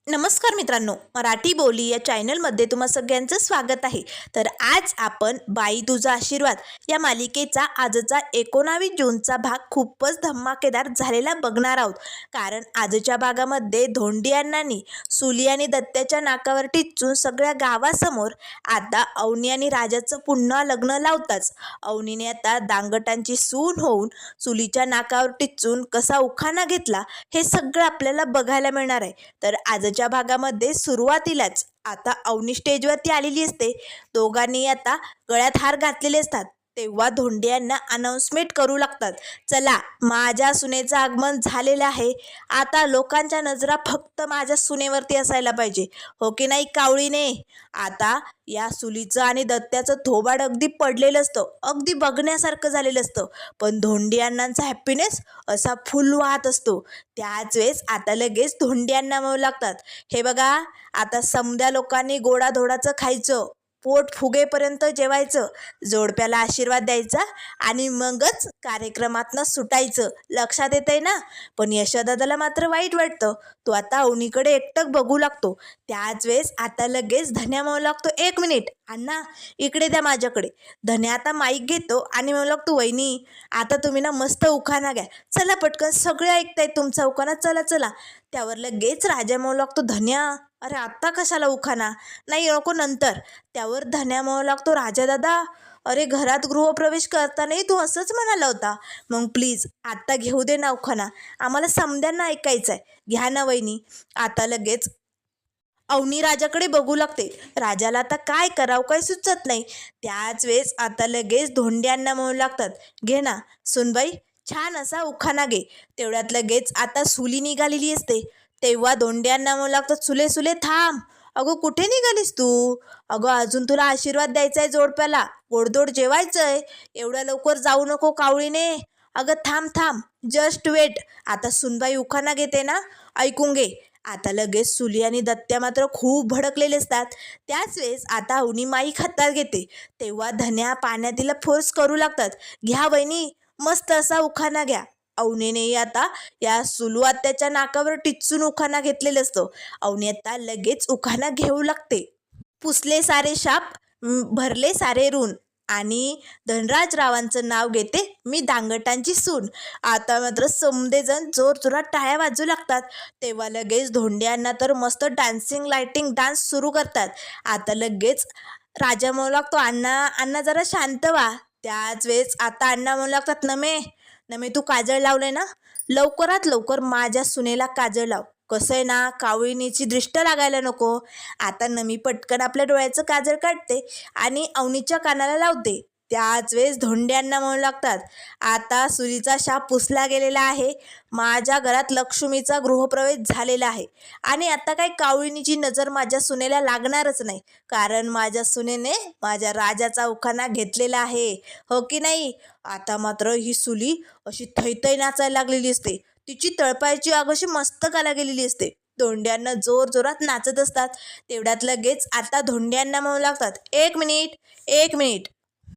नमस्कार मित्रांनो, मराठी बोली या चॅनलमध्ये तुम्हा सगळ्यांचं स्वागत आहे. तर आज आपण बाई तुझा आशीर्वाद या मालिकेचा आजचा 19 जूनचा भाग खूपच धमाकेदार झालेला बघणार आहोत. कारण आजच्या भागामध्ये धोंडी अण्णांनी सुली आणि दत्त्याच्या नाकावर टिचून सगळ्या गावासमोर आता अवनी आणि राजाचं पुन्हा लग्न लावताच अवनीने आता दांगटांची सून होऊन सुलीच्या नाकावर टिचून कसा उखाणा घेतला हे सगळं आपल्याला बघायला मिळणार आहे. तर आजच्या भागामध्ये सुरुवातीलाच आता अवनी स्टेजवरती आलेली असते. दोघांनी आता गळ्यात हार घातलेले असतात. तेव्हा धोंडे यांना अनाउन्समेंट करू लागतात, चला माझ्या सुनेचं आगमन झालेलं आहे. आता लोकांच्या नजरा फक्त माझ्या सुनेवरती असायला पाहिजे, हो की नाही कावळीने. आता या सुलीचं आणि दत्त्याचं थोबाड अगदी पडलेलं असतं, अगदी बघण्यासारखं झालेलं असतं. पण धोंडी अण्णांचा हॅपीनेस असा फुल वाहत असतो. त्याच वेळेस आता लगेच धोंडी अण्णा म्हणू लागतात, हे बघा आता समद्या लोकांनी गोडाधोडाचं खायचं, पोट फुगेपर्यंत जेवायचं, जोडप्याला आशीर्वाद द्यायचा आणि मगच कार्यक्रमातनं सुटायचं. लक्षात येतंय ना. पण यशोदादाला मात्र वाईट वाटतं. तो आता अवनीकडे एकटक बघू लागतो. त्याच वेळेस आता लगेच धन्या म्हणू लागतो, एक मिनिट अण्णा इकडे द्या माझ्याकडे. धन्या आता माईक घेतो आणि म्हणू लागतो, वहिनी आता तुम्ही ना मस्त उखाणा घ्या, चला पटकन सगळे ऐकतायत तुमचा उखाणा, चला चला. त्यावर लगेच राजा म्हणू लागतो, धन्या अरे आत्ता कशाला उखाणा, नाही नको नंतर. त्यावर धन्या म्हणू लागतो, राजा दादा अरे घरात गृहप्रवेश करतानाही तू असंच म्हणाला होता, मग प्लीज आत्ता घेऊ दे ना उखाणा, आम्हाला समद्यांना ऐकायचं आहे, घ्या ना वहिनी. आता लगेच अवनी राजाकडे बघू लागते. राजाला आता काय करावं काही सुचत नाही. त्याच वेळेस आता लगेच धोंड्यांना म्हणू लागतात, घे ना सुनबाई छान असा उखाणा घे. तेवढ्यात लगेच आता सुली निघालेली असते. तेव्हा धोंड्यांना म्हणू लागतात, सुले सुले थांब, अगं कुठे निघालीस तू, अगं अजून तुला आशीर्वाद द्यायचा आहे, जोडप्याला गोडधोड जेवायचं आहे, एवढ्या लवकर जाऊ नको कावळीने, अगं थांब थांब जस्ट वेट, आता सुनबाई उखाणा घेते ना, ऐकून घे. आता लगेच सुली आणि दत्त्या मात्र खूप भडकलेले असतात. त्याच वेळेस आता अवनी माईक हातात घेते. तेव्हा धन्या पाण्यात तिला फोर्स करू लागतात, घ्या वहिनी मस्त असा उखाणा घ्या. अवनीनेही आता या सुलू आत्याच्या नाकावर टिचून उखाणा घेतलेलं असतं. अवनी आता लगेच उखाणा घेऊ लागते. पुसले सारे शाप, भरले सारे ऋण आणि धनराजरावांचं नाव घेते मी दांगटांची सून. आता मात्र समदेजण जोरजोरात टाळ्या वाजू लागतात. तेव्हा लगेच धोंड्यांना तर मस्त डान्सिंग लाइटिंग डान्स सुरू करतात. आता लगेच राजा म्हणू लागतो, अण्णा अण्णा जरा शांत व्हा. त्याच वेळेस आता अण्णा म्हणू लागतात, नमे नमे तू काजळ लावलंय ना, लवकरात लवकर माझ्या सुनेला काजळ लाव. कसं आहे ना, कावळीनीची दृष्ट लागायला नको. आता नमी पटकन आपल्या डोळ्याचं काजळ काढते आणि अवनीच्या कानाला लावते. त्याच वेळेस धोंड्यांना म्हणू लागतात, आता सुलीचा शाप पुसला गेलेला आहे, माझ्या घरात लक्ष्मीचा गृहप्रवेश झालेला आहे आणि आता काही कावळीनीची नजर माझ्या सुनेला लागणारच नाही, कारण माझ्या सुनेने माझ्या राजाचा उखाणा घेतलेला आहे, हो की नाही. आता मात्र ही सुली अशी थैथै नाचायला लागलेली असते. तिची तळपायची आग अशी मस्तकाला गेलेली असते. धोंड्यांना जोर जोरात नाचत असतात. तेवढ्यात लगेच आता धोंड्यांना म्हणू लागतात, एक मिनिट एक मिनिट,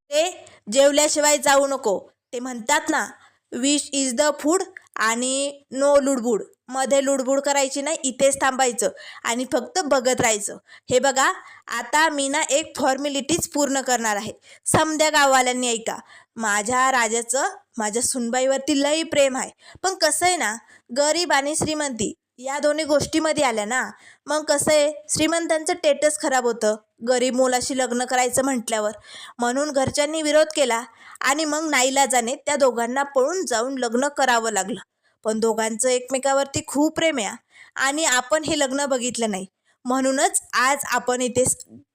ते जेवल्याशिवाय जाऊ नको. ते म्हणतात ना, विश इज द फूड आणि नो लुडबुड, मध्ये लुडबुड करायची नाही, इथेच थांबायचं आणि फक्त बघत राहायचं. हे बघा आता मी ना एक फॉर्मॅलिटीज पूर्ण करणार आहे. समद्या गाववाल्यांनी ऐका, माझ्या राजाचं माझ्या सुनबाईवरती लई प्रेम आहे, पण कसं आहे ना, गरीब आणि श्रीमंती या दोन्ही गोष्टीमध्ये आल्या ना, मग कसं आहे श्रीमंतांचं टेटस खराब होतं गरीब मुलाशी लग्न करायचं म्हटल्यावर. म्हणून घरच्यांनी विरोध केला आणि मग नाईलाजाने त्या दोघांना पळून जाऊन लग्न करावं लागलं. पण दोघांचं एकमेकावरती खूप प्रेम आहे आणि आपण हे लग्न बघितलं नाही, म्हणूनच आज आपण इथे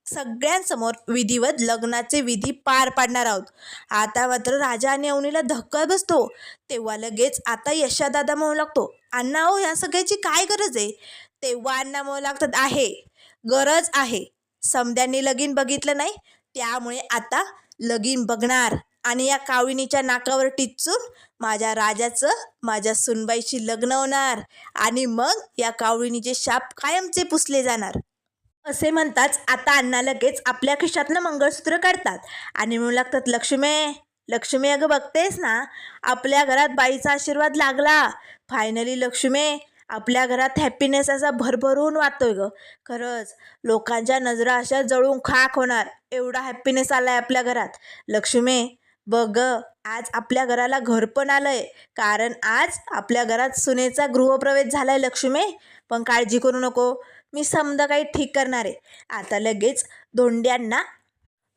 सगळ्यांसमोर विधिवत लग्नाचे विधी पार पाडणार आहोत. आता मात्र राजा आणि अवनीला धक्का बसतो. तेव्हा लगेच आता यशादादा म्हणू लागतो, अण्णा हो या सगळ्याची काय गरज आहे. तेव्हा अण्णा म्हणू लागतात, आहे गरज आहे, समद्यांनी लगीन बघितलं नाही त्यामुळे आता लगीन बघणार आणि या कावळीनीच्या नाकावर टिचून माझ्या राजाचं माझ्या सुनबाईशी लग्न होणार आणि मग या कावळीनीचे शाप कायमचे पुसले जाणार. असे म्हणताच आता अण्णा लगेच आपल्या खिशातनं मंगळसूत्र काढतात आणि म्हणू लागतात, लक्ष्मी लक्ष्मी अगं बघतेस ना, आपल्या घरात बाईचा आशीर्वाद लागला. फायनली लक्ष्मी आपल्या घरात हॅपीनेस असा भरभरून वाटतोय ग. खरंच लोकांच्या नजरा अशा जळून खाक होणार एवढा हॅपीनेस आलाय आपल्या घरात. लक्ष्मी बघ ग, आज आपल्या घराला घर पण आलंय, कारण आज आपल्या घरात सुनेचा गृहप्रवेश झालाय लक्ष्मी. पण काळजी करू नको, मी समजा काही ठीक करणार आहे. आता लगेच धोंड्यांना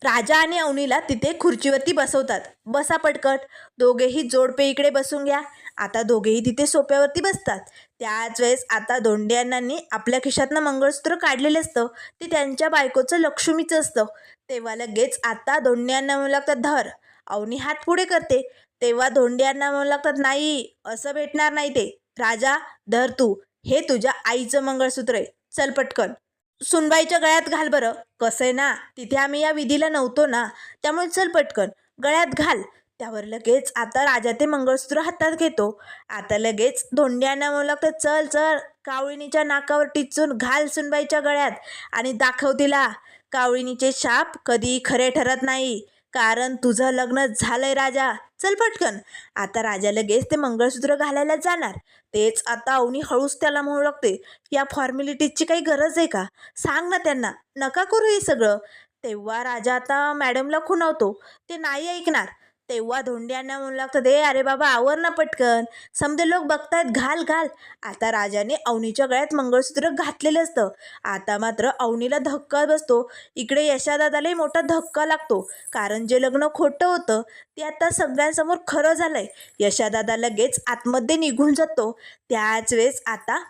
राजा आणि अवनीला तिथे खुर्चीवरती बसवतात. बसा पटकट, दोघेही जोडपे इकडे बसून घ्या. आता दोघेही तिथे सोप्यावरती बसतात. त्याच वेळेस आता धोंड्यांनी आपल्या खिशातनं मंगळसूत्र काढलेलं असतं, ते त्यांच्या बायकोचं लक्ष्मीचं असतं. तेव्हा लगेच आता धोंड्यांना म्हणू लागतात धर. अवनी हात पुढे करते, तेव्हा धोंड्यांना म्हणू लागतात नाही, असं भेटणार नाही ते. राजा धर तू, हे तुझ्या आईचं मंगळसूत्र आहे, चल पटकन सुनबाईच्या गळ्यात घाल बरं. कसं आहे ना, तिथे आम्ही या विधीला नव्हतो ना, त्यामुळे चल पटकन गळ्यात घाल. त्यावर लगेच आता राजा ते मंगळसूत्र हातात घेतो. आता लगेच धोंड्यांना म्हणू लागतं चल चल, कावळीनीच्या नाकावर टिचून घाल सुनबाईच्या गळ्यात आणि दाखव तिला, कावळीनीचे शाप कधी खरे ठरत नाही, कारण तुझं लग्न झालंय राजा, चल पटकन. आता राजा लगेच ते मंगळसूत्र घालायला जाणार. तेच आता अवनी हळूच त्याला म्हणू लागते, या फॉर्मॅलिटीजची काही गरज आहे का, सांग ना त्यांना, नका करू हे सगळं. तेव्हा राजा आता मॅडमला खुणावतो, ते नाही ऐकणार. तेव्हा धोंड्यांना म्हणू लागतं अरे बाबा आवर ना पटकन, समजे लोक बघतायत, घाल घाल. आता राजाने अवनीच्या गळ्यात मंगळसूत्र घातलेलं असतं. आता मात्र अवनीला धक्का बसतो. इकडे यशादादालाही मोठा धक्का लागतो, कारण जे लग्न खोटं होतं ते आता सगळ्यांसमोर खरं झालंय. यशादादा लगेच आतमध्ये निघून जातो. त्याच वेळेस आता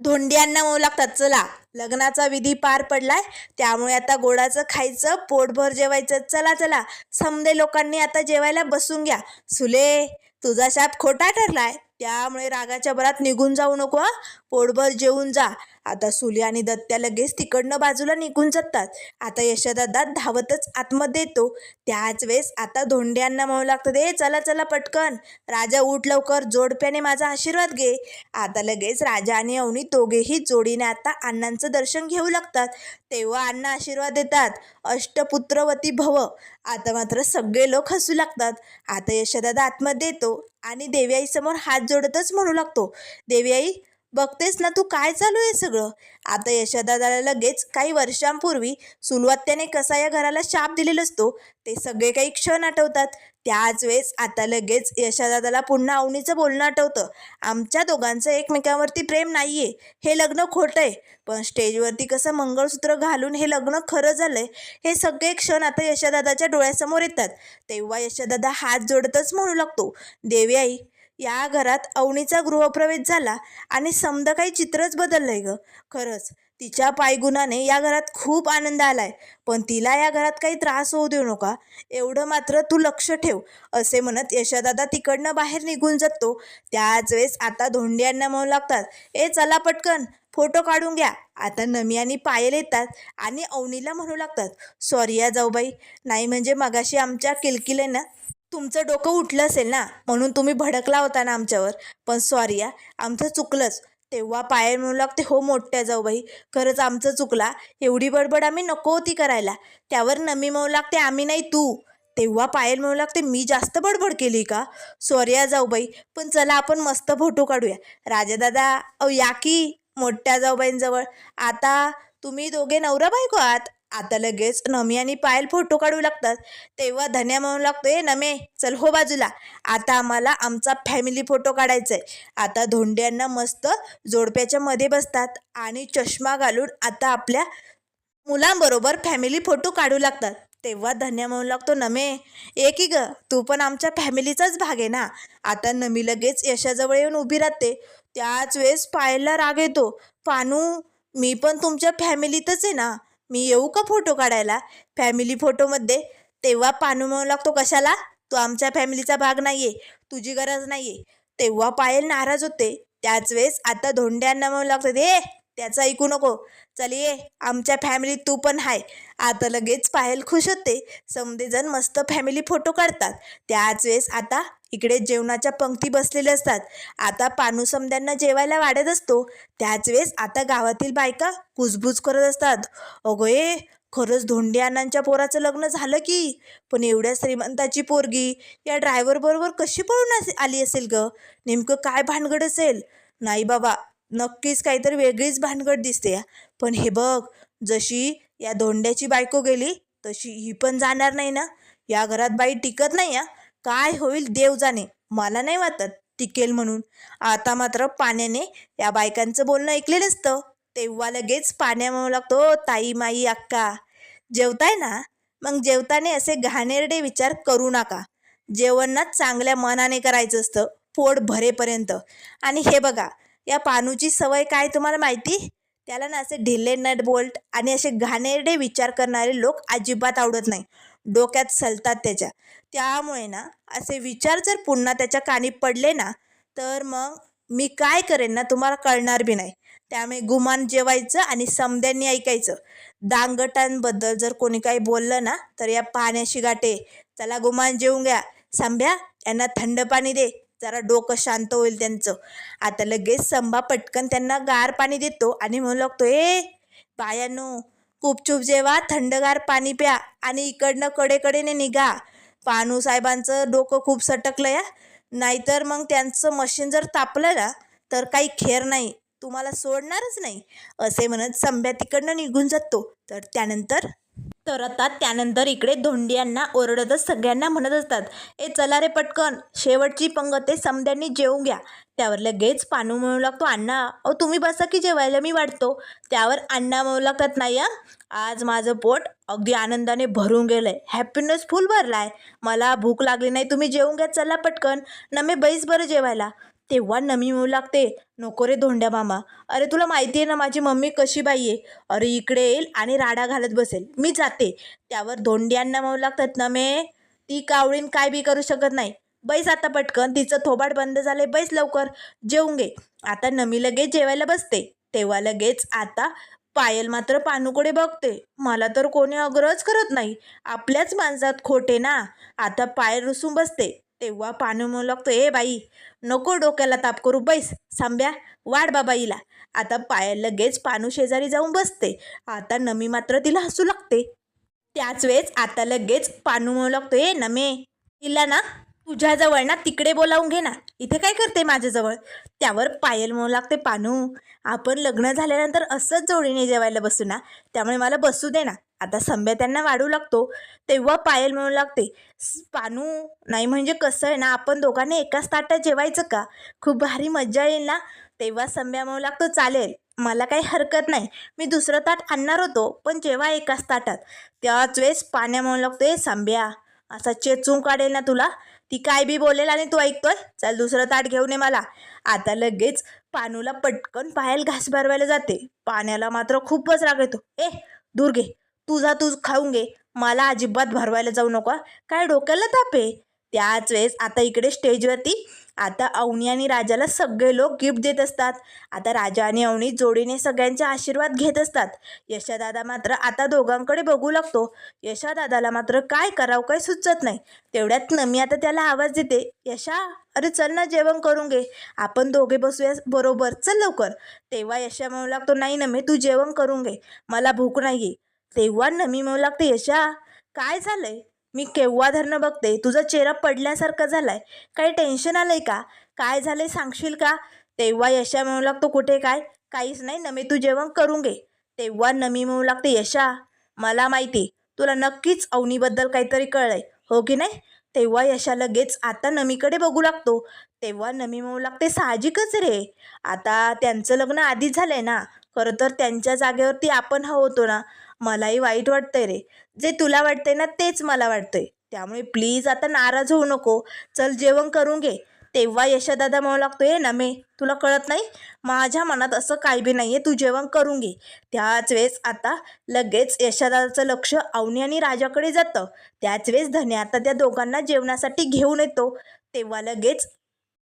धोंड्यांना म्हणू लागतात चला, लग्नाचा विधी पार पडलाय, त्यामुळे आता गोडाचं खायचं, पोटभर जेवायचं, चला चला. समदे लोकांनी आता जेवायला बसून घ्या. सुले, तुझा शाप खोटा ठरलाय, त्यामुळे रागाच्या भरात निघून जाऊ नको, पोटभर जेवून जा. आता सुले आणि दत्त्या लगेच तिकडनं बाजूला निघून जातात. आता यशोदादा धावतच आतमध्ये येतो. त्याच वेळेस आता धोंड्यांना म्हणू लागतं चला चला पटकन, राजा उठ लवकर, जोडप्याने माझा आशीर्वाद घे. आता लगेच राजा आणि अवनी दोघेही जोडीने आता अण्णांचं दर्शन घेऊ लागतात. तेव्हा अण्णा आशीर्वाद देतात, अष्टपुत्रवती भव. आता मात्र सगळे लोक हसू लागतात. आता यशोदादा आतमध्ये येतो आणि देवीआईसमोर हात जोडतच म्हणू लागतो, देवीआई बघतेस ना तू काय चालू आहे सगळं. आता यशोदादाला लगेच काही वर्षांपूर्वी सुलवात्याने कसा या घराला शाप दिलेला असतो ते सगळे काही क्षण आठवतात. त्याच वेळेस आता लगेच यशोदादाला पुन्हा अवनीचं बोलणं आठवतं, आमच्या दोघांचं एकमेकांवरती प्रेम नाहीये, हे लग्न खोटं आहे, पण स्टेजवरती कसं मंगळसूत्र घालून हे लग्न खरं झालंय, हे सगळे क्षण आता यशोदादाच्या डोळ्यासमोर येतात. तेव्हा यशोदादा हात जोडतच म्हणू लागतो, देवीआई या घरात अवनीचा गृहप्रवेश झाला आणि समजा काही चित्रच बदललंय ग. खरंच तिच्या पायगुणाने या घरात खूप आनंद आलाय, पण तिला या घरात काही त्रास होऊ देऊ नका, एवढं मात्र तू लक्ष ठेव. असे म्हणत यशोदादा तिकडनं बाहेर निघून जातो. त्याच वेळेस आता धोंड्यांना म्हणू लागतात चला पटकन, फोटो काढून घ्या. आता नमी आणि पायल येतात आणि अवनीला म्हणू लागतात सॉरी या जाऊबाई, नाही म्हणजे मगाशी आमच्या किलकिलेनं तुमचं डोकं उठलं असेल ना, म्हणून तुम्ही भडकला होता ना आमच्यावर, पण सॉरी या, आमचं चुकलंच. तेव्हा पायल म्हणू लागते हो मोठ्या जाऊबाई, खरंच आमचं चुकला, एवढी बडबड आम्ही नको होती करायला. त्यावर नमी म्हणू लागते आम्ही नाही तू. तेव्हा पायल म्हणू लागते मी जास्त बडबड केली का, सॉरी या जाऊबाई, पण चला आपण मस्त फोटो काढूया. राजादादा या की मोठ्या जाऊबाईंजवळ, आता तुम्ही दोघे नवरा बायको आहात. आता लगेच नमी आणि पायल फोटो काढू लागतात. तेव्हा धन्या म्हणू लागतो नमे चल हो बाजूला, आता आम्हाला आमचा फॅमिली फोटो काढायचा आहे. आता धोंड्यांना मस्त जोडप्याच्या मध्ये बसतात आणि चष्मा घालून आता आपल्या मुलांबरोबर फॅमिली फोटो काढू लागतात. तेव्हा धन्या म्हणू लागतो नमे की ग, तू पण आमच्या फॅमिलीचाच भाग आहे ना. आता नमी लगेच यशाजवळ येऊन उभी राहते. त्याच वेळेस पायलला राग येतो, पानू मी पण तुमच्या फॅमिलीतच आहे ना, मी येऊ का फोटो काढायला फॅमिली फोटोमध्ये. तेव्हा पानू म्हणू लागतो कशाला, तू आमच्या फॅमिलीचा भाग नाहीये, तुझी गरज नाहीये. तेव्हा पायल नाराज होते. त्याच वेळेस आता धोंड्यांना म्हणू लागतो त्याचं ऐकू नको, चल ये आमच्या फॅमिलीत तू पण हाय. आता लगेच पायल खुश होते. समदेजण मस्त फॅमिली फोटो काढतात. त्याच वेळेस आता इकडे जेवणाच्या पंक्ती बसलेल्या असतात. आता पानू समद्यांना जेवायला वाढत असतो. त्याच वेळेस आता गावातील बायका कुजबूज करत असतात, अगं खरंच धोंडे अण्णांच्या पोराचं लग्न झालं की, पण एवढ्या श्रीमंताची पोरगी या ड्रायव्हर बरोबर कशी पळून आली असेल ग, नेमकं काय भानगड असेल. नाही बाबा, नक्कीच काहीतरी वेगळीच भानगड दिसते या. पण हे बघ, जशी या धोंड्याची बायको गेली तशी ही पण जाणार नाही ना. या घरात बाई टिकत नाही या. काय होईल देव जाणे. मला नाही वाटत टिकेल म्हणून. आता मात्र पाण्याने या बायकांचं बोलणं ऐकले नसतं. तेव्हा लगेच पाण्या म्हणू लागतो, ताई माई अक्का जेवताय ना, मग जेवताना असे घाणेरडे विचार करू नका. जेवण ना चांगल्या मनाने करायचं असतं, पोट भरेपर्यंत. आणि हे बघा, या पानूची सवय काय तुम्हाला माहिती? त्याला ना असे ढिले नट बोल्ट आणि असे घाणेरडे विचार करणारे लोक अजिबात आवडत नाही. डोक्यात सलतात त्याच्या. त्यामुळे ना असे विचार जर पुन्हा त्याच्या कानी पडले ना, तर मग मी काय करेन ना तुम्हाला कळणार बी नाही. त्यामुळे गुमान जेवायचं आणि समद्यांनी ऐकायचं. दांगटांबद्दल जर कोणी काही बोललं ना, तर या पाण्याशी गाठे. चला गुमान जेवून घ्या. सांभ्या, यांना थंड पाणी दे, जरा डोकं शांत होईल त्यांचं. आता लगेच संभा पटकन त्यांना गार पाणी देतो आणि म्हणू लागतो, बायांनो, गुपचूप जेवा, थंडगार पाणी प्या आणि इकडनं कडेकडेने निघा. पानू साहेबांचं डोकं खूप सटकलं या. नाहीतर मग त्यांचं मशीन जर तापलं ना, तर काही खेर नाही, तुम्हाला सोडणारच नाही. असे म्हणत संभ्या तिकडनं निघून जातो. त्यानंतर इकडे धोंडियांना ओरडतच सगळ्यांना म्हणत असतात, चला रे पटकन, शेवटची पंगत समद्यांनी जेवून घ्या. त्यावर लगेच पानू म्हणू लागतो, अण्णा तुम्ही बसा की जेवायला, मी वाटतो. त्यावर अण्णा म्हणू लागतात, नाही आज माझं पोट अगदी आनंदाने भरून गेलंय, हॅपीनेस फुल भरलाय, मला भूक लागली नाही, तुम्ही जेवून घ्या, चला पटकन, नमे बैस बरं जेवायला. तेव्हा नमी म्हणू लागते, नको रे धोंड्या मामा, अरे तुला माहिती आहे ना माझी मम्मी कशी बाई आहे, अरे इकडे येईल आणि राडा घालत बसेल, मी जाते. त्यावर धोंड्यांना म्हणू लागतात, नमे ती कावळीन काय बी करू शकत नाही, बैस आता पटकन, तिचं थोबाड बंद झाले, बैस लवकर, जेवून घे. आता नमी लगेच जेवायला बसते. तेव्हा लगेच आता पायल मात्र पानूकडे बघते. मला तर कोणी आग्रहच करत नाही, आपल्याच माणसात खोटे ना. आता पायल रुसून बसते. तेव्हा पानू म्हणू लागतो, बाई नको डोक्याला ताप करू, बैस. सांभ्या, वाढ बाबा हिला. आता पायल लगेच पानू शेजारी जाऊन बसते. आता नमी मात्र तिला हसू लागते. त्याच वेळेस आता लगेच पानू म्हणू लागतो, नमे हिला ना तुझ्याजवळ ना तिकडे बोलावून घे ना, इथे काय करते माझ्याजवळ. त्यावर पायल म्हणू लागते, पानू आपण लग्न झाल्यानंतर असंच जोडीने जेवायला बसू ना, त्यामुळे मला बसू दे ना. आता संभ्या त्यांना वाढू लागतो. तेव्हा पायल म्हणू लागते, पानू नाही म्हणजे कसं आहे ना, आपण दोघांनी एकाच ताटात जेवायचं का, खूप भारी मज्जा येईल ना. तेव्हा संभ्या म्हणू लागतो, चालेल, मला काही हरकत नाही, मी दुसरं ताट आणणार होतो, पण जेव्हा एकाच ताटात. त्याच वेळेस पाण्या म्हणू लागतो, संभ्या असा चेचून काढेल ना तुला, ती काय बी बोलेल आणि तू ऐकतोय, चल दुसरं ताट घेऊन ये मला. आता लगेच पानूला पटकन पायल घास भरवायला जाते. पाण्याला मात्र खूपच राग येतो, दूर घे, तुझा तूच खाऊन घे, मला अजिबात भरवायला जाऊ नको, काय डोक्याला ताप आहे. त्याच वेळेस आता इकडे स्टेजवरती आता अवनी आणि राजाला सगळे लोक गिफ्ट देत असतात. आता राजा आणि अवनी जोडीने सगळ्यांचे आशीर्वाद घेत असतात. यशादादा मात्र आता दोघांकडे बघू लागतो. यशादादाला मात्र काय करावं काय सुचत नाही. तेवढ्यात नमी आता त्याला आवाज देते, यशा, अरे चल ना, जेवण करून घे, आपण दोघे बसूया बरोबर, चल लवकर. तेव्हा यशा म्हणू लागतो, नाही नमे, तू जेवण करून घे, मला भूक नाही. तेव्हा नमी म्हणू लागते, यशा काय झालंय, मी केव्हा धरणं बघते, तुझा चेहरा पडल्यासारखा झालाय, काही टेन्शन आलंय का, काय झालंय सांगशील का. तेव्हा यशा म्हणू लागतो, कुठे काय, काहीच नाही नमी, तू जेवण करून घे. तेव्हा नमी म्हणू लागते, यशा मला माहिती तुला नक्कीच अवनीबद्दल काहीतरी कळलंय, हो की नाही. तेव्हा यशा लगेच आता नमीकडे बघू लागतो. तेव्हा नमी म्हणू लागते, साहजिकच रे, आता त्यांचं लग्न आधीच झालंय ना, खरं तर त्यांच्या जागेवरती आपण होतो ना, मलाही वाईट वाटतंय रे, जे तुला वाटतंय ना तेच मला वाटतंय, त्यामुळे प्लीज आता नाराज होऊ नको, चल जेवण करून घे. तेव्हा यशदादा म्हणू लागतो, नमे तुला कळत नाही, माझ्या मनात असं काही बी नाही आहे, तू जेवण करून घे. त्याच वेळेस आता लगेच यशदादाचं लक्ष अवनी आणि राजाकडे जातं. त्याच वेळेस धने आता त्या दोघांना जेवणासाठी घेऊन येतो. तेव्हा लगेच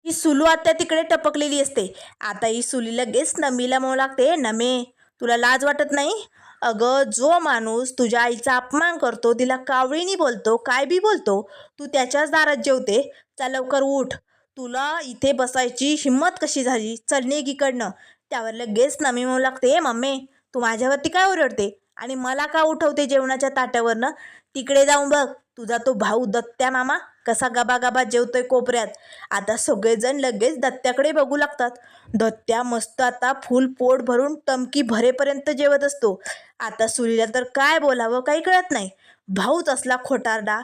ही सुलू आता तिकडे टपकलेली असते. आता ही सुली लगेच नमीला म्हणू लागते, नमे तुला लाज वाटत नाही, अगं जो माणूस तुझ्या आईचा अपमान करतो, तिला कावळीनी बोलतो, काय बी बोलतो, तू त्याच्याच दारात जेवते, चल लवकर उठ, तुला इथे बसायची हिंमत कशी झाली, चल निघ इकडनं. त्यावर लगेच नमी म्हणू लागते, मम्मी तू माझ्यावरती काय ओरडते आणि मला का उठवते जेवणाच्या ताट्यावरनं, तिकडे जाऊन बघ, तुझा तो भाऊ दत्त्या मामा कसा गबागबा जेवतोय कोपऱ्यात. आता सगळेजण लगेच दत्त्याकडे बघू लागतात. दत्त्या मस्त आता फुल पोट भरून टमकी भरेपर्यंत जेवत असतो. आता सुलीला तर काय बोलावं काही कळत नाही. भाऊच असला खोटारडा,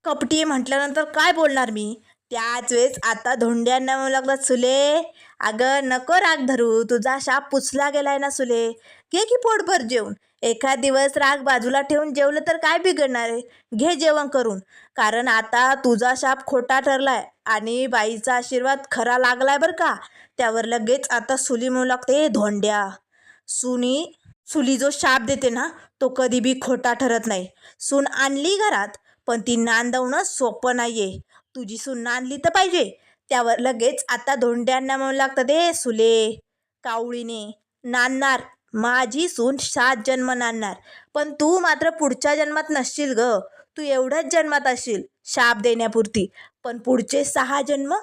कपटी म्हटल्यानंतर काय बोलणार मी. त्याच वेळेस आता धोंड्यांना म्हणू लागतात, सुले अगं नको राग धरू, तुझा शाप पुसला गेलाय ना सुले, घे की पोटभर जेवून. एखाद दिवस राग बाजूला ठेवून जेवलं तर काय बिघडणार आहे, घे जेवण करून. कारण आता तुझा शाप खोटा ठरलाय आणि बाईचा आशीर्वाद खरा लागलाय बरं का. त्यावर लगेच आता सुली म्हणू लागते, धोंड्या सुली जो शाप देते ना तो कधी बी खोटा ठरत नाही. सून आणली घरात पण ती नांदवणं सोपं नाहीये. तुझी सून नांदली तर पाहिजे. त्यावर लगेच आता धोंड्यांना म्हणू लागतं, दे सुले कावळीने नांदणार माझी सून 7 जन्म नांदणार, पण तू मात्र पुढच्या जन्मात नसशील ग. तू एवढ्याच जन्मात असशील शाप देण्यापुरती, पण पुढचे 6 जन्म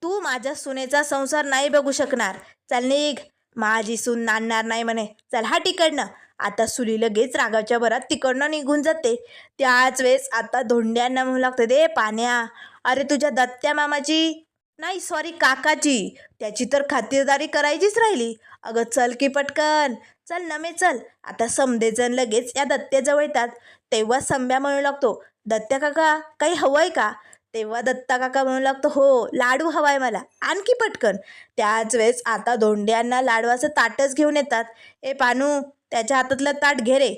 तू माझ्या सुनेचा संसार नाही बघू शकणार. चल निघ, माझी सून नांदणार नाही म्हणे, चल हा तिकडनं. आता सुली लगेच रागाच्या भरात तिकडनं निघून जाते. त्याच वेळेस आता धोंड्यांना म्हणू लागते, दे पाण्या, अरे तुझ्या दत्त्या मामाची नाही सॉरी काकाची, त्याची तर खातिरदारी करायचीच राहिली. अगं चल की पटकन, चल नमे चल. आता समदेजण लगेच या दत्त्याजवळ येतात. तेव्हा संभ्या म्हणू लागतो, दत्त्या काका काही हवंय का. तेव्हा दत्ता काका म्हणू लागतो, हो लाडू हवाय मला, आणखी पटकन. त्याच वेळेस आता धोंड्यांना लाडवाचं ताटच घेऊन येतात. ए पानू, त्याच्या हातातलं ताट घे रे.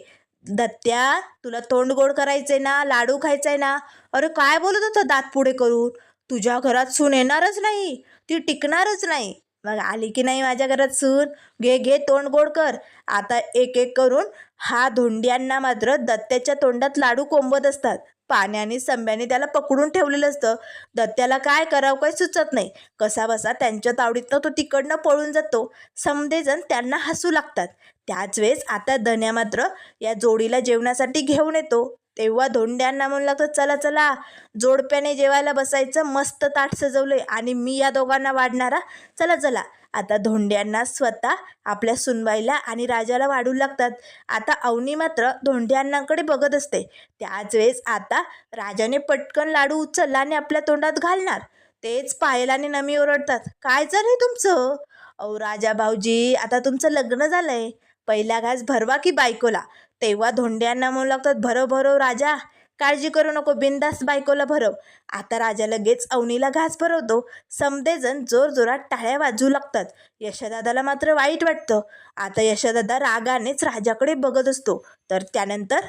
दत्त्या तुला तोंड गोड करायचंय ना, लाडू खायचाय ना. अरे काय बोलत होतं दात पुढे करून. तुझ्या घरात सून येणारच नाही, ती टिकणारच नाही. मग आली की नाही माझ्या घरात सून, घे घे तोंड गोड कर. आता एक एक करून हा धोंड्यांना मात्र दत्त्याच्या तोंडात लाडू कोंबत असतात. पाण्याने संब्याने त्याला पकडून ठेवलेलं असतं. दत्त्याला काय करावं काही सुचत नाही. कसा बसा त्यांच्या तावडीतनं तो तिकडनं पळून जातो. समदेजण त्यांना हसू लागतात. त्याच वेळेस आता धन्या मात्र या जोडीला जेवणासाठी घेऊन येतो. तेव्हा धोंड्यांना म्हणू लागतं, चला चला जोडप्याने जेवायला बसायचं, मस्त ताट सजवलंय आणि मी या दोघांना वाढणारा, चला चला. आता धोंड्यांना स्वतः आपल्या सुनबाईला आणि राजाला वाढू लागतात. आता अवनी मात्र धोंड्यांनाकडे बघत असते. त्याच वेळेस आता राजाने पटकन लाडू उचलला आणि आपल्या तोंडात घालणार. तेच पायल आणि नमी ओरडतात, काय झालंय तुमचं. अहो राजा भाऊजी, आता तुमचं लग्न झालंय, पहिला घास भरवा की बायकोला. तेव्हा धोंड्यांना म्हणू लागतात, भरव भरव राजा, काळजी करू नको, बिंदास बायकोला भरव. आता राजा लगेच अवनीला घास भरवतो. समदेजण जोरजोरात टाळ्या वाजवू लागतात. यशोदादाला मात्र वाईट वाटतं. आता यशोदादा रागानेच राजाकडे बघत असतो. तर त्यानंतर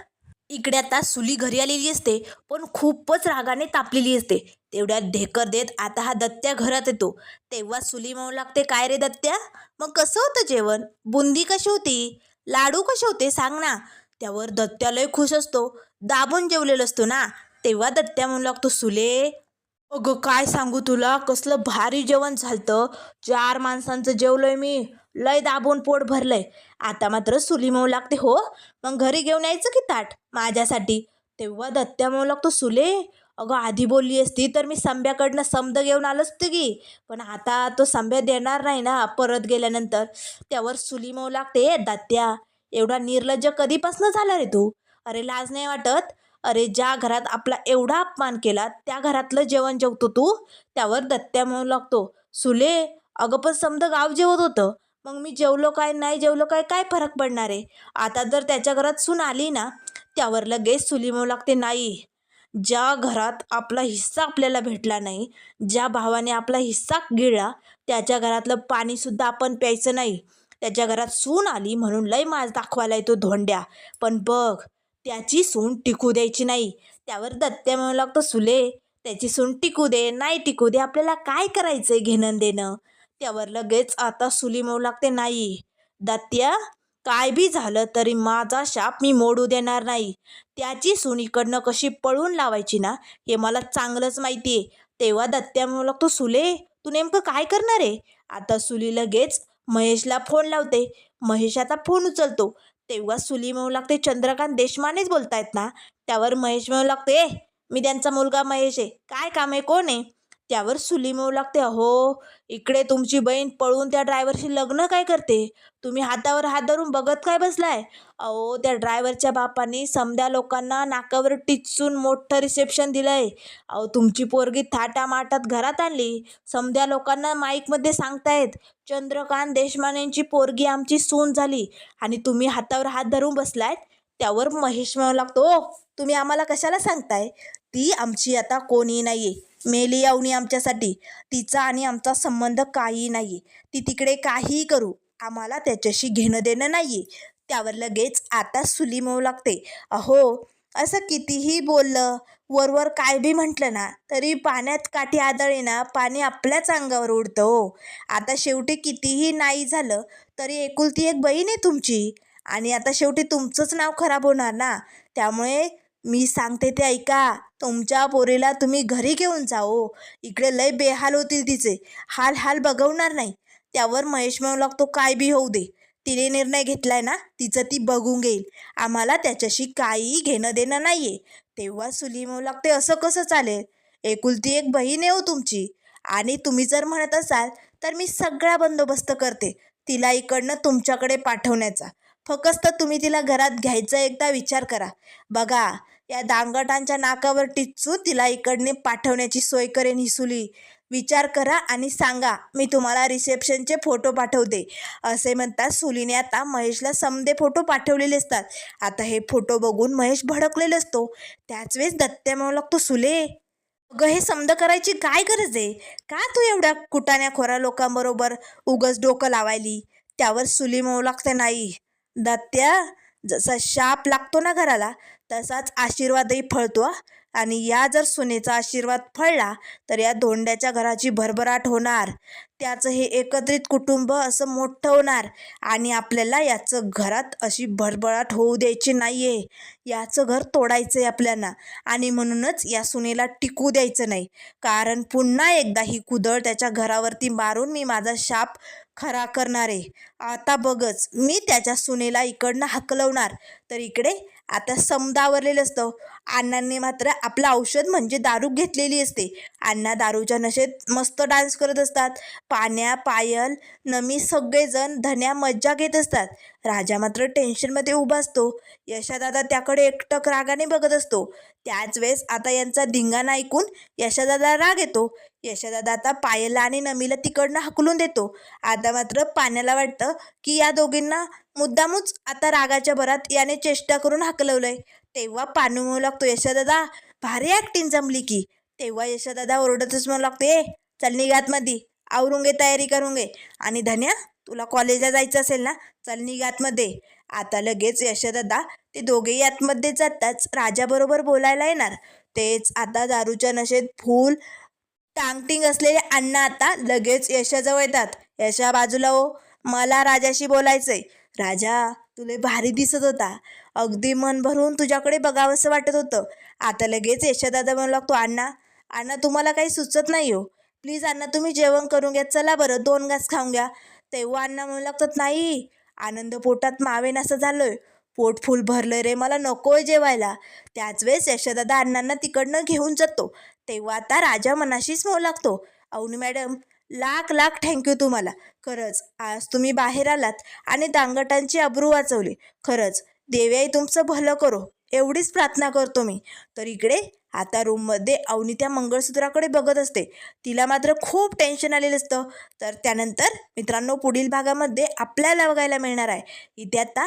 इकडे आता सुली घरी आलेली असते, पण खूपच रागाने तापलेली असते. तेवढ्यात ढेकर देत आता हा दत्त्या घरात येतो. तेव्हा सुली म्हणू लागते, काय रे दत्त्या, मग कसं होतं जेवण, बुंदी कशी होती, लाडू कसे होते सांग ना. त्यावर दत्त्या लय खुश असतो, दाबून जेवलेलं असतो ना. तेव्हा दत्त्या म्हणू लागतो, सुले अगं काय सांगू तुला, कसलं भारी जेवण झालतं, 4 माणसांचं जेवलोय मी, लय दाबून पोट भरलंय. आता मात्र सुली म्हणू लागते, हो मग घरी घेऊन यायचं की ताट माझ्यासाठी. तेव्हा दत्त्या म्हणू लागतो, सुले अगं आधी बोलली असती तर मी संब्याकडनं समद घेऊन आलो असतं की, पण आता तो संब्या देणार नाही ना परत गेल्यानंतर. त्यावर सुली म्हणू लागते, दत्त्या एवढा निर्लज्ज कधीपासून झाला रे तू, अरे लाज नाही वाटत. अरे ज्या घरात आपला एवढा अपमान केला त्या घरातलं जेवण जेवतो तू. त्यावर दत्त्या म्हणू लागतो, सुले अगं पण समदं गाव जेवत होतं, मग मी जेवलो काय नाही जेवलो काय काय फरक पडणार आहे. आता जर त्याच्या घरात सून आली ना. त्यावर लगेच सुली म्हणू लागते, नाही, ज्या घरात आपला हिस्सा आपल्याला भेटला नाही, ज्या भावाने आपला हिस्सा गिळला, त्याच्या घरातलं पाणीसुद्धा आपण प्यायचं नाही. त्याच्या घरात सून आली म्हणून लय माज दाखवायला येतो धोंड्या, पण बघ त्याची सून टिकू द्यायची नाही. त्यावर दत्त्या म्हणू लागतो, सुले त्याची सून टिकू दे नाही टिकू दे, आपल्याला काय करायचंय घेणं देणं. त्यावर लगेच आता सुली म्हणू लागते, नाही दत्त्या, काय बी झालं तरी माझा शाप मी मोडू देणार नाही. त्याची सून इकडनं कशी पळून लावायची ना हे मला चांगलंच माहिती आहे. तेव्हा दत्त्या म्हणू लागतो, सुले तू नेमकं काय करणार आहे. आता सुली लगेच महेशला फोन लावते. महेश आता फोन उचलतो. तेव्हा सुली म्हणू लागते, चंद्रकांत देशमानेच बोलतायत ना. त्यावर महेश म्हणू लागते, मी त्यांचा मुलगा महेश आहे, काय काम आहे, कोण आहे. त्यावर सुली म्हणू लागते, अहो इकडे तुमची बहीण पळून त्या ड्रायव्हरशी लग्न काय करते, तुम्ही हातावर हात धरून बघत काय बसलाय. अहो त्या ड्रायव्हरच्या बापाने समद्या लोकांना नाकावर टिचून मोठं रिसेप्शन दिलंय. अहो तुमची पोरगी थाटामाटात घरात आणली, समद्या लोकांना माईकमध्ये सांगतायत चंद्रकांत देशमानेंची पोरगी आमची सून झाली, आणि तुम्ही हातावर हात धरून बसलायत. त्यावर महेश म्हणू लागतो, ओ तुम्ही आम्हाला कशाला सांगताय, ती आमची आता कोणी नाहीये, मेली अवनी आमच्यासाठी, तिचा आणि आमचा संबंध काही नाहीये, ती तिकडे काहीही करू, आम्हाला त्याच्याशी घेणं देणं नाहीये. त्यावर लगेच आता सुली म्हणू लागते, अहो असं कितीही बोललं, वरवर काय बी म्हटलं ना, तरी पाण्यात काठी आदळे ना पाणी आपल्याच अंगावर उडतं हो. आता शेवटी कितीही नाही झालं तरी एकुलती एक बहीण आहे तुमची, आणि आता शेवटी तुमचंच नाव खराब होणार ना. त्यामुळे मी सांगते ते ऐका, तुमच्या पोरीला तुम्ही घरी घेऊन जा हो. इकडे लय बेहाल होतील तिचे, हाल हाल बघवणार नाही. त्यावर महेश म्हणू लागतो, काय बी होऊ दे, तिने निर्णय घेतलाय ना, तिचं ती बघून घेईल, आम्हाला त्याच्याशी काहीही घेणं देणं नाहीये. तेव्हा सुली म्हणू लागते, असं कसं चालेल, एकुलती एक बहीण आहे हो तुमची, आणि तुम्ही जर म्हणत असाल तर मी सगळा बंदोबस्त करते तिला इकडनं तुमच्याकडे पाठवण्याचा. फक्त तुम्ही तिला घरात घ्यायचा एकदा विचार करा. बघा या दांगटांच्या नाकावर टिचून तिला इकडने पाठवण्याची सोय करेन ही सुली. विचार करा आणि सांगा, मी तुम्हाला रिसेप्शनचे फोटो पाठवते. असे म्हणतात सुलीने आता महेशला समदे फोटो पाठवलेले असतात. आता हे फोटो बघून महेश भडकलेला असतो. त्याच वेळेस दत्त्या म्हणू लागतो, सुले अगं हे समद करायची काय गरज आहे, का तू एवढ्या कुटाण्या खोरा लोकांबरोबर उगच डोकं लावायली. त्यावर सुली म्हणू लागते, नाही दत्त्या, जसा शाप लागतो ना घराला, तसाच आशीर्वादही फळतो हा. आणि या जर सुनेचा आशीर्वाद फळला तर या धोंड्याच्या घराची भरभराट होणार, त्याचं हे एकत्रित कुटुंब असं मोठं होणार, आणि आपल्याला याचं घरात अशी भरभराट होऊ द्यायची नाही आहे. याचं घर तोडायचं आहे आपल्याला, आणि म्हणूनच या सुनेला टिकू द्यायचं नाही, कारण पुन्हा एकदा ही कुदळ त्याच्या घरावरती मारून मी माझा शाप खरा करणार आहे. आता बघच, मी त्याच्या सुनेला इकडनं हकलवणार. तर इकडे आता समदावरलेलं असतं. अण्णांनी मात्र आपलं औषध म्हणजे दारू घेतलेली असते. अण्णा दारूच्या नशेत मस्त डान्स करत असतात. पाण्या, पायल, नमी सगळेजण धन्या मज्जा घेत असतात. राजा मात्र टेन्शनमध्ये उभा असतो. यशादादा त्याकडे एकटक रागाने बघत असतो. त्याच वेळेस आता यांचा धिंगाणा ऐकून यशादादा राग येतो. यशादादा आता पायलला आणि नमीला तिकडनं हकलून देतो. आता मात्र पाण्याला वाटतं की या दोघींना मुद्दामूच आता रागाच्या भरात याने चेष्टा करून हकलवलंय. तेव्हा पानू म्हणू लागतो, यशादादा भारी ॲक्टिंग जमली की. तेव्हा यशादादा ओरडतच म्हणू लागतो, ए चल निघात मध्ये, आवरून घे, तयारी करून घे, आणि धन्या तुला कॉलेजला जायचं असेल ना, चल निघातमध्ये. आता लगेच यशादादा ते दोघेही आतमध्ये जाताच राजाबरोबर बोलायला येणार. तेच आता दारूच्या नशेत फुल टांगटिंग असलेले अण्णा आता लगेच यशाजवळ येतात. यशा बाजूला हो, मला राजाशी बोलायचंय. राजा तुले भारी दिसत होता, अगदी मन भरून तुझ्याकडे बघावंसं वाटत होतं. आता लगेच यशादादा म्हणू लागतो, अण्णा अण्णा तुम्हाला काही सुचत नाही हो, प्लीज अण्णा तुम्ही जेवण करून घ्या, चला बरं 2 घास खाऊन घ्या. तेव्हा अण्णा म्हणू लागतात, नाही आनंद पोटात मावेन असं झालोय, पोट फुल भरलंय रे, मला नकोय जेवायला. त्याच वेळेस यशोदादा अण्णांना तिकडनं घेऊन जातो. तेव्हा आता राजा मनाशीच म्हणू लागतो, अवनी मॅडम लाख लाख थँक्यू तुम्हाला, खरंच आज तुम्ही बाहेर आलात आणि दांगटांची अब्रू वाचवली. खरंच देव्याई तुमचं भलं करो, एवढीच प्रार्थना करतो मी. तर इकडे आता रूममध्ये अवनी त्या मंगळसूत्राकडे बघत असते. तिला मात्र खूप टेन्शन आलेलं असतं. तर त्यानंतर मित्रांनो पुढील भागामध्ये आपल्याला बघायला मिळणार आहे. इथे आता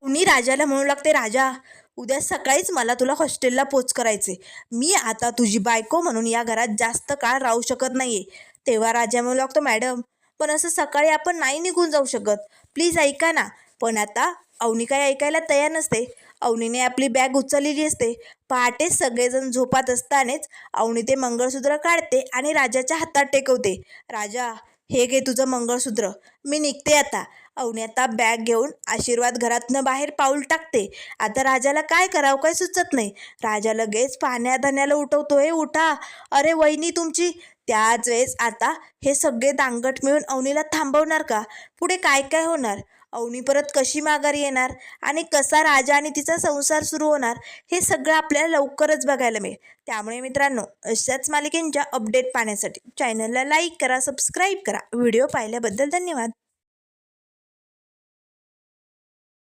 अवनी राजाला म्हणू लागते, राजा उद्या सकाळीच मला तुला हॉस्टेलला पोच करायचे, मी आता तुझी बायको म्हणून या घरात जास्त काळ राहू शकत नाहीये. तेव्हा राजा म्हणू लागतो, मॅडम पण असं सकाळी आपण नाही निघून जाऊ शकत, प्लीज ऐका ना. पण आता अवनी काही ऐकायला तयार नसते. अवनीने आपली बॅग उचललेली असते. पहाटे सगळेजण झोपात असतानाच अवनी ते मंगळसूत्र काढते आणि राजाच्या हातात टेकवते. राजा हे घे तुझं मंगळसूत्र, मी निघते आता. अवनी आता बॅग घेऊन आशीर्वाद घरातनं बाहेर पाऊल टाकते. आता राजाला काय करावं काय सुचत नाही. राजा लगेच पाण्या धन्याला उठवतोय, उठा, अरे वहिनी तुमची. त्याच वेळेस आता हे सगळे दांगट मिळून अवनीला थांबवणार का, पुढे काय काय होणार. अवनी परत कशी माघारी येणार आणि कसा राजा आणि तिचा संसार सुरू होणार हे सगळं आपल्याला लवकरच बघायला मिळेल. त्यामुळे मित्रांनो, अशाच मालिकेंच्या अपडेट पाहण्यासाठी चॅनलला लाईक करा, सबस्क्राईब करा. व्हिडिओ पाहिल्याबद्दल धन्यवाद.